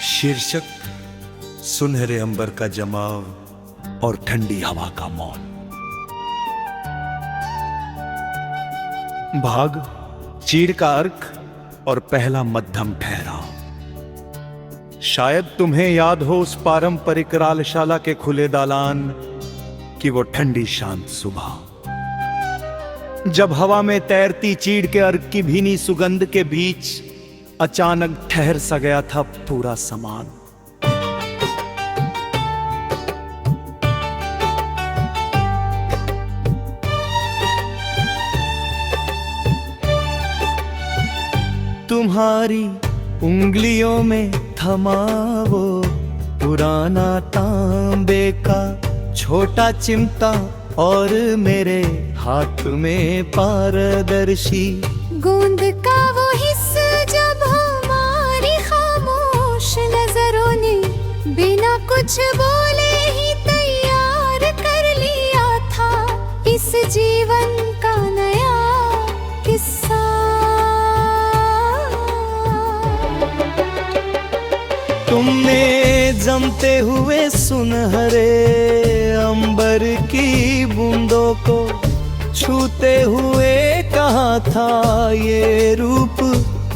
शीर्षक सुनहरे अंबर का जमाव और ठंडी हवा का मौन। भाग चीड़ का अर्क और पहला मध्यम ठहराव। शायद तुम्हें याद हो उस पारंपरिक रालशाला के खुले दालान की वो ठंडी शांत सुबह, जब हवा में तैरती चीड़ के अर्क की भीनी सुगंध के बीच अचानक ठहर सा गया था पूरा सामान। तुम्हारी उंगलियों में थमा वो पुराना तांबे का छोटा चिमटा और मेरे हाथ में पारदर्शी गूंद का वो हिस्सा जब हमारी खामोश नजरों ने बिना कुछ बोले ही तैयार कर लिया था इस जीवन का नया किस्सा। तुमने जमते हुए सुनहरे अंबर की बूंदों को छूते हुए कहा था ये रूप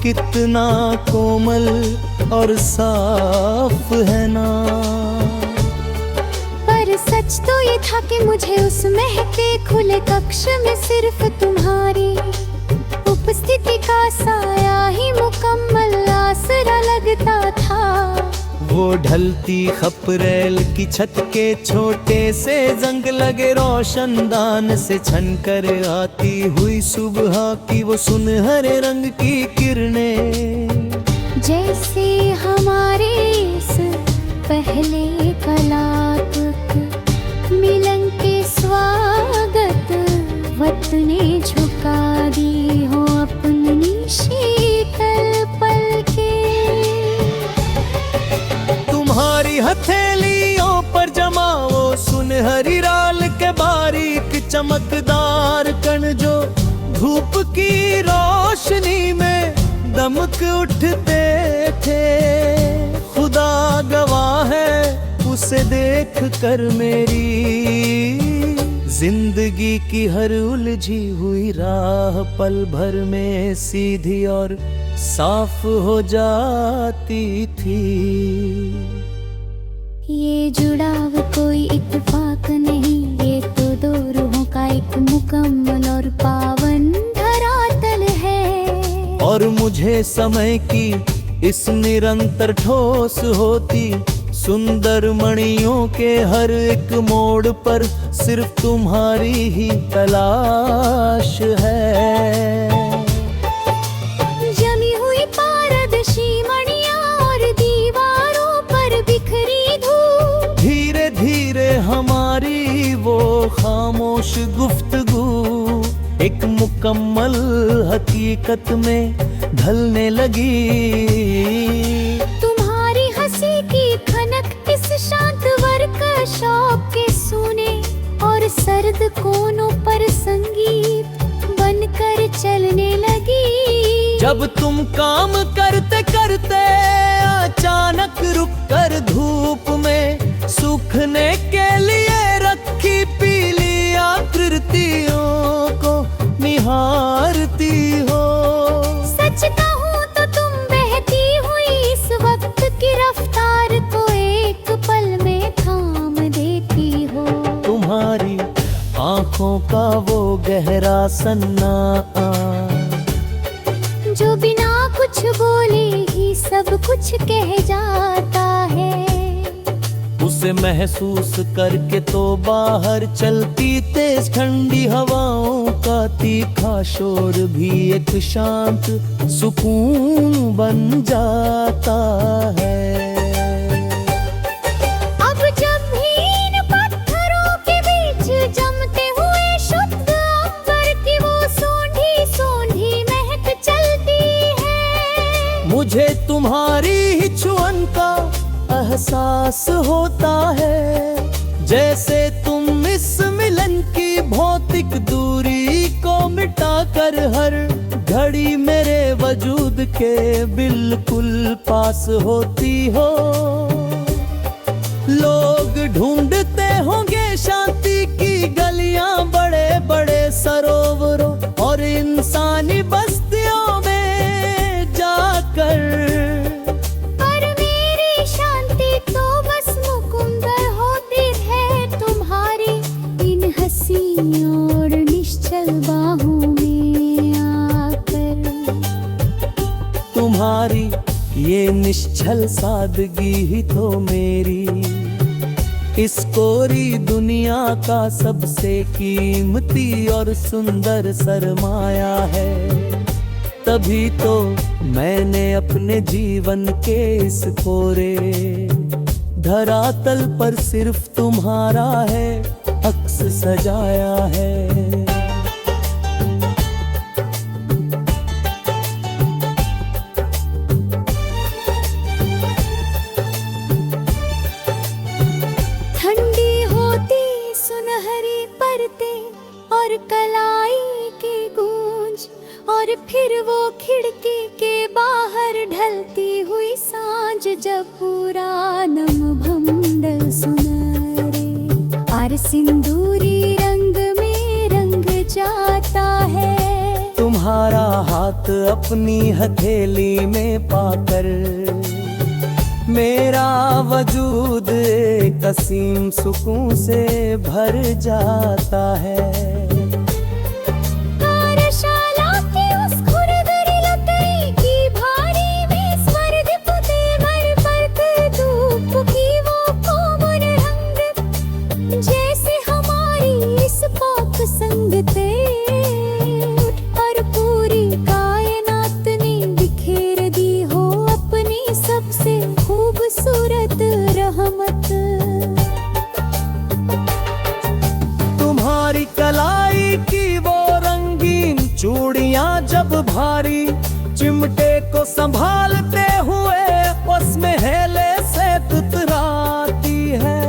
कितना कोमल और साफ है ना। पर सच तो ये था कि मुझे उस महके खुले कक्ष में सिर्फ तुम्हारी उपस्थिति का साया ही मुकम्मल आसरा लगता था। वो ढलती खपरेल की छत के छोटे से जंग लगे रोशनदान से छनकर आती हुई सुबह की वो सुनहरे रंग की किरणें, जैसे हमारे इस पहले कलात्मक मिलन के स्वागत वक्त ने झुका दी हो अपनी शीतल पलके। तुम्हारी हथेलियों पर जमा वो सुनहरी राल के बारीक चमकदार कण जो धूप की रोशनी में दमक उठते थे, खुदा गवाह है उसे देख कर मेरी जिंदगी की हर उलझी हुई राह पल भर में सीधी और साफ हो जाती थी। ये जुड़ाव कोई इत्तेफाक नहीं, ये तो दो रूहों का एक मुकम्मल और पावन धरातल है। और मुझे समय की इस निरंतर ठोस होती सुंदर मणियों के हर एक मोड़ पर सिर्फ तुम्हारी ही तलाश है। जमी हुई पारदर्शी मणियां और दीवारों पर बिखरी धूप, धीरे धीरे हमारी वो खामोश गुफ्तगू एक मुकम्मल हकीकत में ढलने लगी। तुम्हारी हंसी की खनक इस शांत वर्कशॉप के सूने और सर्द कोनों पर संगीत बनकर चलने लगी। जब तुम काम करते करते अचानक रुक कर धूप में सूखने के लिए रखी पीली आकृतियों को निहारती हो। सच कहूँ तो तुम बहती हुई इस वक्त की रफ्तार को एक पल में थाम देती हो। तुम्हारी आंखों का वो गहरा सन्नाटा जो बिना कुछ बोले ही सब कुछ कह जाता है, उसे महसूस करके तो बाहर चलती तेज ठंडी हवाओं का तीखा शोर भी एक शांत सुकून बन जाता है। अब जब भी इन पत्थरों के बीच जमते हुए शुद्ध अंबर की वो सोंधी सोंधी महक चलती है, मुझे तुम्हारी ही छुअन का एहसास होता है। जैसे तुम इस मिलन की भौतिक दूरी को मिटाकर हर घड़ी मेरे वजूद के बिल्कुल पास होती हो। लोग ढूंढते होंगे शांति की गलियां, बड़े बड़े सरोवरों और इंसानी बस्तियों में जाकर। पर मेरी शांति तो बस मुकुंदर होती है तुम्हारी इन हंसी और निश्चल बाहों में आकर। तुम्हारी ये निश्चल सादगी ही तो मेरी इस कोरी दुनिया का सबसे कीमती और सुंदर सरमाया है। तभी तो मैंने अपने जीवन के इस कोरे धरातल पर सिर्फ तुम्हारा है अक्स सजाया है। ठंडी होती सुनहरी परतें और कलाई की गूंज, और फिर वो खिड़की के बाहर ढलती हुई सांझ, जब पूरा नमभंडल सुनहरे और सिंदूरी रंग में रंग जाता है। तुम्हारा हाथ अपनी हथेली में पाकर मेरा वजूद एक असीम सुकून से भर जाता है। कार्यशाला की उस खुरदरी लकड़ी की भारी में स्वर्ग पुते पर धूप की वो कोमल रंग, जैसे हमारी इस पाक संगते और पूरी कायनात ने बिखेर दी हो अपनी सबसे खूबसूरत रहमत। तुम्हारी कलाई की वो रंगीन चूड़ियां जब भारी चिमटे को संभालते हुए उसमें हेले से तुतराती है।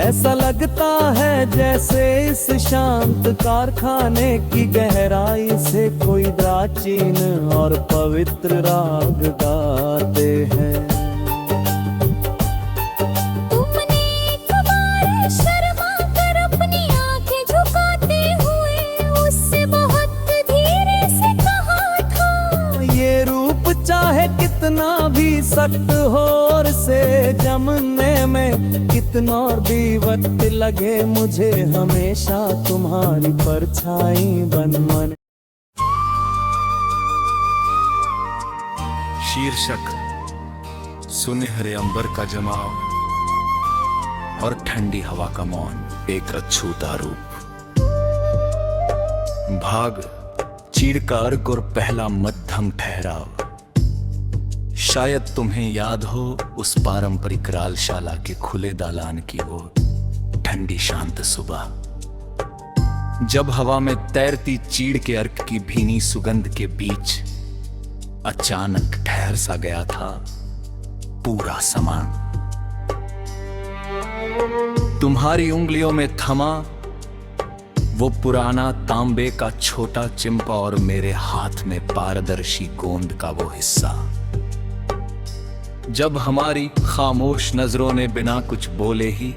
ऐसा लगता है जैसे इस शांत कारखाने की गहराई से कोई प्राचीन और पवित्र राग गाते हैं। तुमने एक बार शर्मा कर अपनी आंखें झुकाते हुए उससे बहुत धीरे से कहा था, ये रूप चाहे कितना भी सख्त हो और से जमने में कितना भी वक्त लगे, मुझे हमेशा तुम्हारी परछाई बन मन। शीर्षक सुनहरे अंबर का जमाव और ठंडी हवा का मौन, एक अछूता रूप। भाग चीड़ का अर्क और पहला मध्यम ठहराव। शायद तुम्हें याद हो उस पारंपरिक रालशाला के खुले दालान की वो ठंडी शांत सुबह, जब हवा में तैरती चीड़ के अर्क की भीनी सुगंध के बीच अचानक ठहर सा गया था पूरा सामान। तुम्हारी उंगलियों में थमा वो पुराना तांबे का छोटा चिमटा और मेरे हाथ में पारदर्शी गोंद का वो हिस्सा। जब हमारी खामोश नजरों ने बिना कुछ बोले ही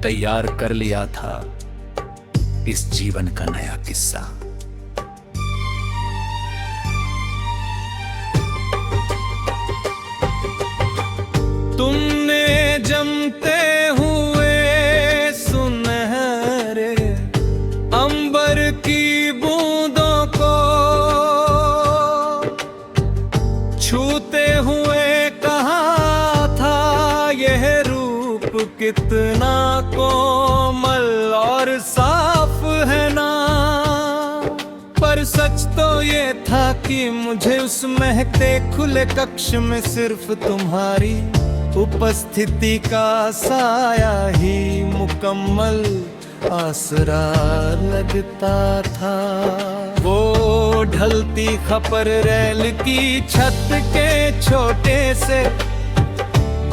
तैयार कर लिया था इस जीवन का नया किस्सा। तुमने जमते हुए सुनहरे अंबर की बूंदों को छूते हुए कहा था, यह रूप कितना कोमल और साफ है ना। पर सच तो ये था कि मुझे उस महकते खुले कक्ष में सिर्फ तुम्हारी उपस्थिति का साया ही मुकम्मल आसरा लगता था। वो ढलती खपर रेल की छत के छोटे से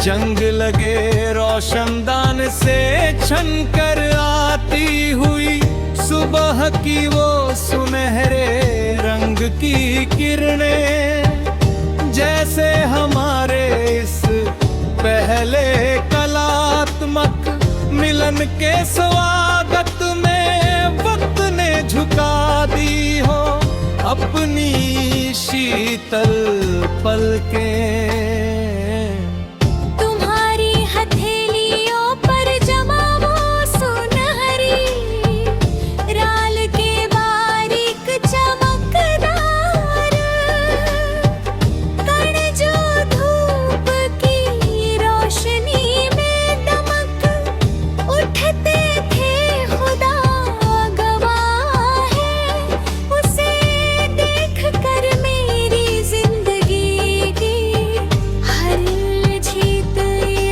जंग लगे रोशनदान से छनकर आती हुई सुबह की वो सुनहरे रंग की किरणें जैसे हमारे इस पहले कलात्मक मिलन के स्वागत में वक्त ने झुका दी हो अपनी शीतल पलकें। तुम्हारी हथेलियों पर जमा वो सुनहरी राल के बारीक चमकदार कण जो धूप की रोशनी में दमक उठते थे खुदा गवाह है उसे देख कर मेरी जिंदगी की हर जीत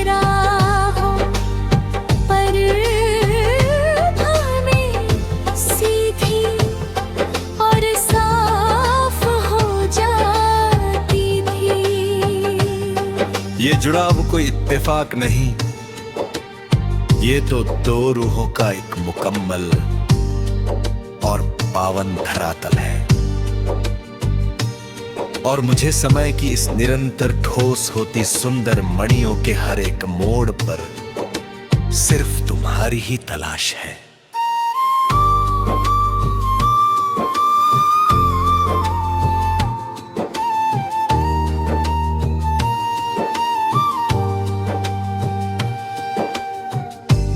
राहों पर हमें सीधी और साफ हो जाती थी। ये जुड़ाव कोई इत्तेफाक नहीं, ये तो दो रूहों का एक मुकम्मल और पावन धरातल है। और मुझे समय की इस निरंतर ठोस होती सुंदर मणियों के हर एक मोड़ पर सिर्फ तुम्हारी ही तलाश है।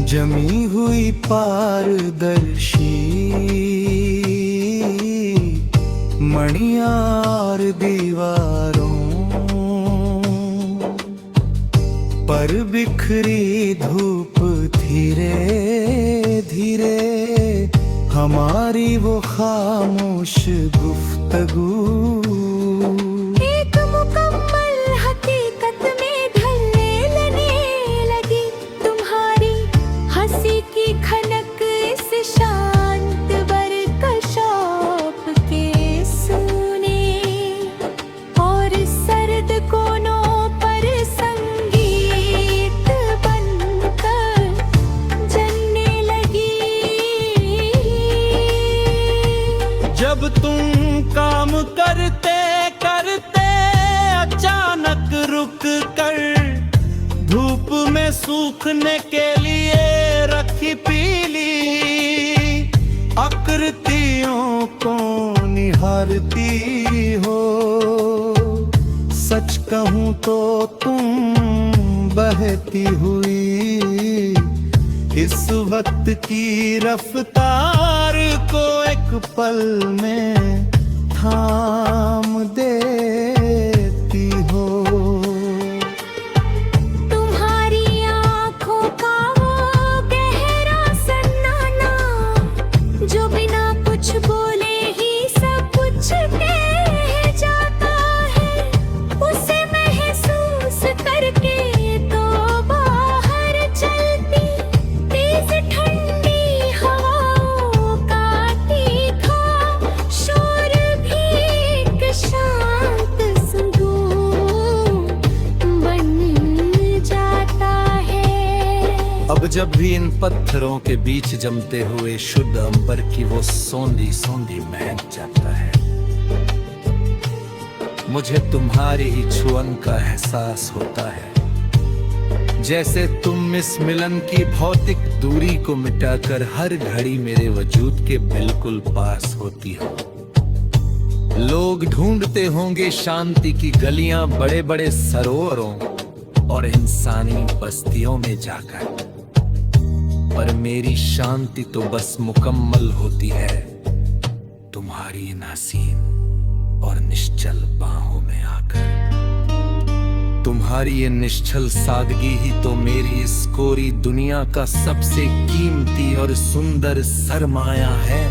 जमी हुई पारदर्शी मणियार दीवारों पर बिखरी धूप धीरे धीरे हमारी वो खामोश गुफ्तगू एक मुकम्मल हकीकत में ढलने लगी तुम्हारी हंसी की खनक इस शांत वर्कशॉप के सुने और सर्द कोनों पर संगीत बनकर जलने लगी। जब तुम काम करते करते अचानक रुक कर धूप में सूखने के लिए रखी पीली आकृतियों को निहारती हो, सच कहूं तो तुम बहती हुई इस वक्त की रफ्तार को एक पल में थाम देती हो। तुम्हारी आँखों का वो गहरा सन्नाटा जो बिना कुछ बोले ही सब कुछ कह जाता है, उसे महसूस करके तो बाहर चलती तेज ठंडी हवाओं का तीखा शोर भी एक शांत संगीत बन जाता है। अब जब भी इन पत्थरों के बीच जमते हुए शुद्ध अंबर की वो सौंधी सौंधी महक जाता है, मुझे तुम्हारी ही छुअन का एहसास होता है। जैसे तुम इस मिलन की भौतिक दूरी को मिटाकर हर घड़ी मेरे वजूद के बिल्कुल पास होती हो। लोग ढूंढते होंगे शांति की गलियां बड़े बड़े सरोवरों और इंसानी बस्तियों में जाकर, पर मेरी शांति तो बस मुकम्मल होती है तुम्हारी नासीन और निश्चल बाहों में आकर। तुम्हारी ये निश्चल सादगी ही तो मेरी इस कोरी दुनिया का सबसे कीमती और सुंदर सरमाया है।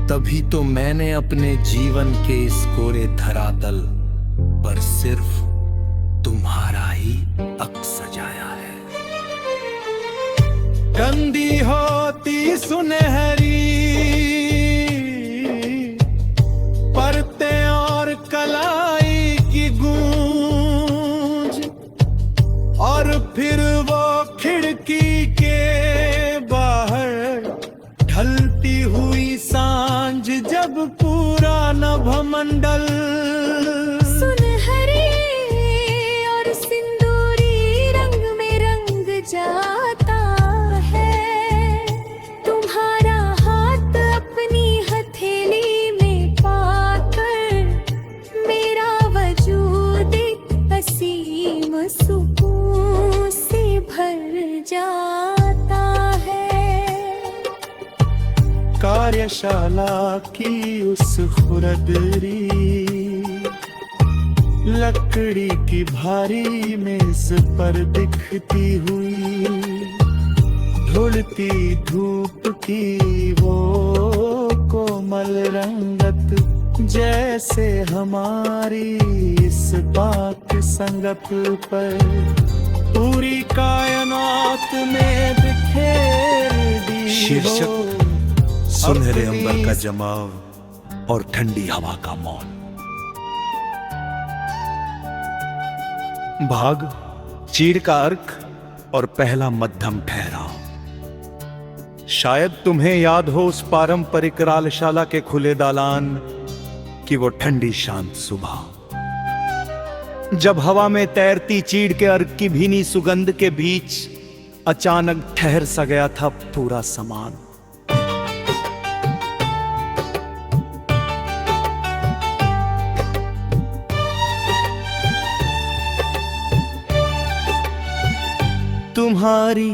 तभी तो मैंने अपने जीवन के इस कोरे धरातल पर सिर्फ तुम्हारा ही अक्स सजाया है। गंदी होती सुनहरी परतें और कलाई की गूंज, और फिर वो खिड़की के बाहर ढलती हुई सांझ जब पूरा नभमंडल सुनहरे और सिंदूरी रंग में रंग जाता है। तुम्हारा हाथ अपनी हथेली में पाकर मेरा वजूद एक असीम सुकून से भर जाता है। कार्यशाला की उस खुरदरी लकड़ी की भारी मेज पर दिखती हुई ढुलती धूप की वो कोमल रंगत जैसे हमारी इस पाक संगत पर पूरी कायनात में बिखेर दी हो। सुनहरे अंबर का जमाव और ठंडी हवा का मौन। भाग चीड़ का अर्क और पहला मध्यम ठहराव। शायद तुम्हें याद हो उस पारंपरिक रालशाला के खुले दालान की वो ठंडी शांत सुबह, जब हवा में तैरती चीड़ के अर्क की भीनी सुगंध के बीच अचानक ठहर सा गया था पूरा सामान। तुम्हारी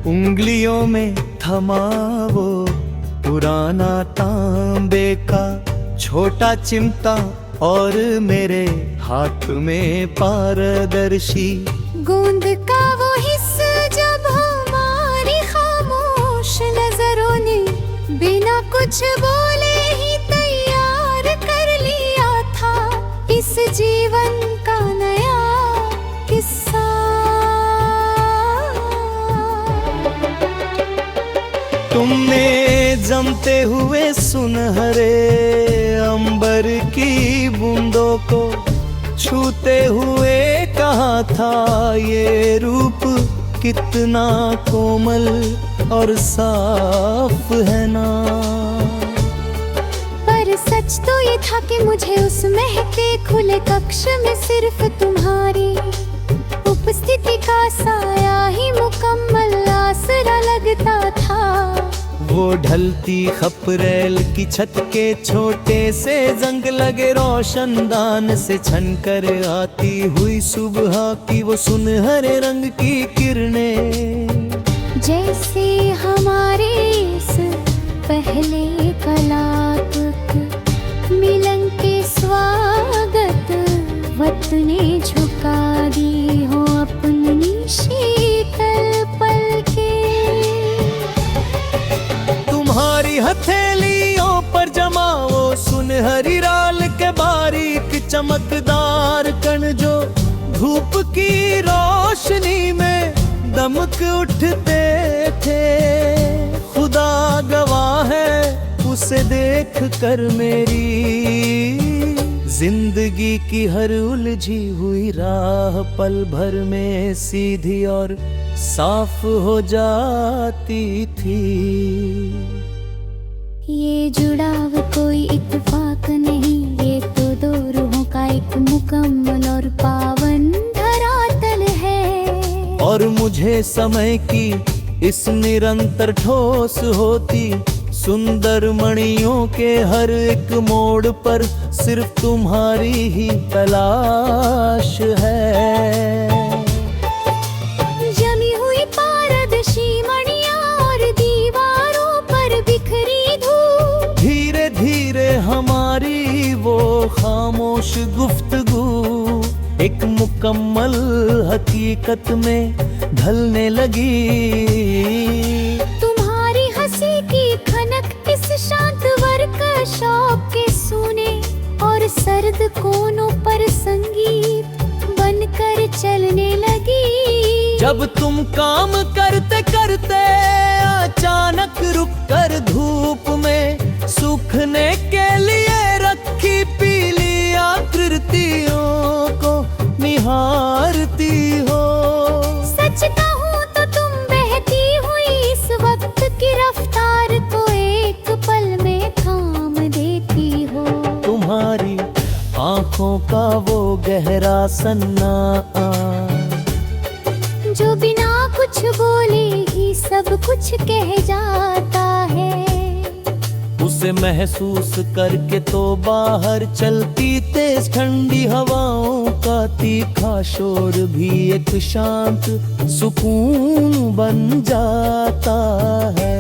उंगलियों में थमा वो पुराना तांबे का छोटा चिमटा और मेरे हाथ में पारदर्शी गूंद का वो हिस्सा जब हमारी खामोश नजरों ने बिना कुछ बोले ही तैयार कर लिया था इस जीवन का नया किस्सा। तुमने जमते हुए सुनहरे अंबर की बूंदों को छूते हुए कहा था ये रूप कितना कोमल और साफ है ना। पर सच तो ये था कि मुझे उस महके खुले कक्ष में सिर्फ तुम्हारी उपस्थिति का साया ही मुकम्मल आसरा लगता था। वो ढलती खपरेल की छत के छोटे से जंग लगे रोशनदान से छनकर आती हुई सुबह की वो सुनहरे रंग की किरणें, जैसे हमारे इस पहले कलात्मक मिलन के स्वागत वक्त ने झुका दी हो अपनी शीतल पलके। तुम्हारी हथेलियों पर जमा वो सुनहरी राल के बारीक चमकदार कण जो धूप की रोशनी में दमक उठते थे। खुदा गवाह है उसे देख कर मेरी जिंदगी की हर उलझी हुई राह पल भर में सीधी और साफ हो जाती थी। ये जुड़ाव कोई इत्तेफाक नहीं, ये तो दो रूहों का एक मुकम्मल और पावन धरातल है। और मुझे समय की इस निरंतर ठोस होती सुंदर मणियों के हर एक मोड़ पर सिर्फ तुम्हारी ही तलाश है। जमी हुई पारदर्शी मणियां और दीवारों पर बिखरी धूप, धीरे धीरे हमारी वो खामोश गुफ्तगू एक मुकम्मल हकीकत में ढलने लगी। तुम्हारी हंसी की खनक इस शांत वर्कशॉप के सूने और सर्द कोनों पर संगीत बनकर चलने लगी। जब तुम काम करते करते अचानक रुककर धूप में सूखने के लिए रखी पीली आकृतियों को निहारती हो। सच कहूँ तो तुम बहती हुई इस वक्त की रफ्तार को एक पल में थाम देती हो। सांसों का वो गहरा सन्नाटा, जो बिना कुछ बोले ही सब कुछ कह जाता है। उसे महसूस करके तो बाहर चलती तेज ठंडी हवाओं का तीखा शोर भी एक शांत सुकून बन जाता है।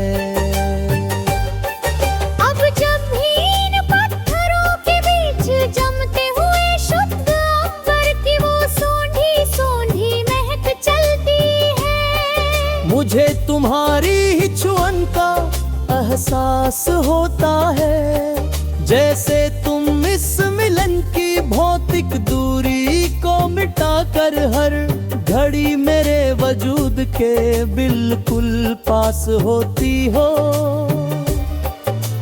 अब जब भी इन पत्थरों के बीच जमते हुए शुद्ध अंबर की वो सोंधी सोंधी महक चलती है, मुझे तुम्हारी ही छुअन का एहसास होता है। जैसे तुम इस मिलन की भौतिक दूरी को मिटाकर हर घड़ी मेरे वजूद के बिल्कुल पास होती हो।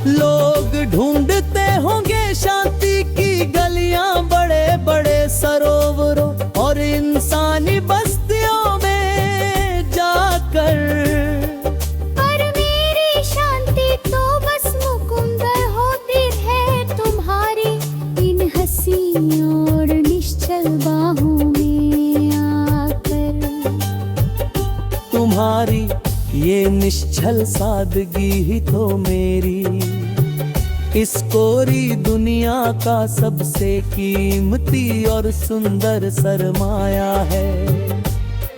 लोग ढूंढते होंगे शांति की गलियां, बड़े बड़े सरोवरों और इंसानी बस्तियों में जाकर, और निश्चल बाहों में आकर। तुम्हारी ये निश्चल सादगी ही तो मेरी इस कोरी दुनिया का सबसे कीमती और सुंदर सरमाया है।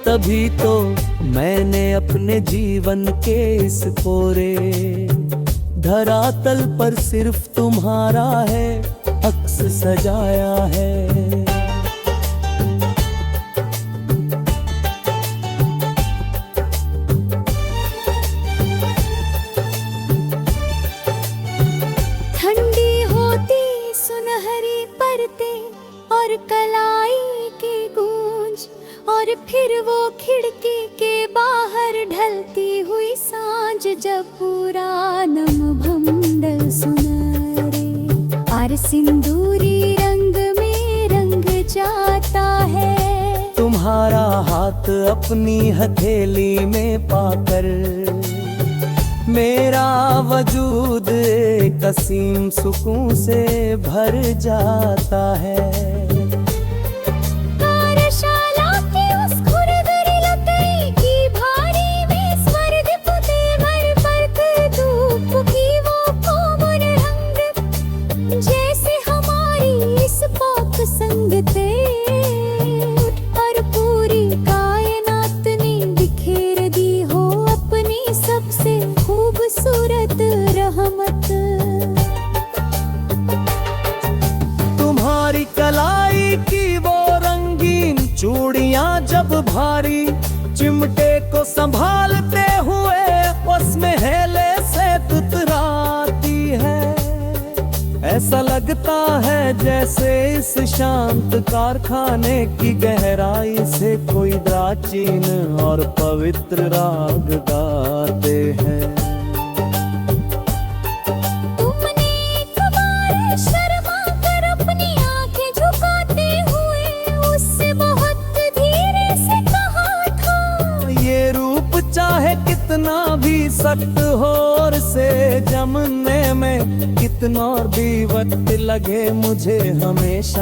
तभी तो मैंने अपने जीवन के इस कोरे धरातल पर सिर्फ तुम्हारा है अक्स सजाया है। ठंडी होती सुनहरी परतें और कलाई की गूंज, और फिर वो खिड़की के बाहर ढलती हुई सांझ, जब पूरा नमभंडल सुनहरे और सिंदूरी रंग में रंग जाता है। तुम्हारा हाथ अपनी हथेली में पाकर मेरा वजूद एक असीम सुकून से भर जाता है। संगते और पूरी कायनात ने बिखेर दी हो अपनी सबसे खूबसूरत रहमत। तुम्हारी कलाई की वो रंगीन चूड़ियां जब भारी चिमटे को संभालते हुए उसमें हेले से तुतराती है। ऐसा लगता है जैसे इस शांत कारखाने की गहराई से कोई प्राचीन और पवित्र राग गाते हैं। तुमने एक बार शर्मा कर अपनी आंखें झुकाते हुए उससे बहुत धीरे से कहा था, ये रूप चाहे कितना भी सख्त हो और से जमने में कितना भी वक्त लगे मुझे हमेशा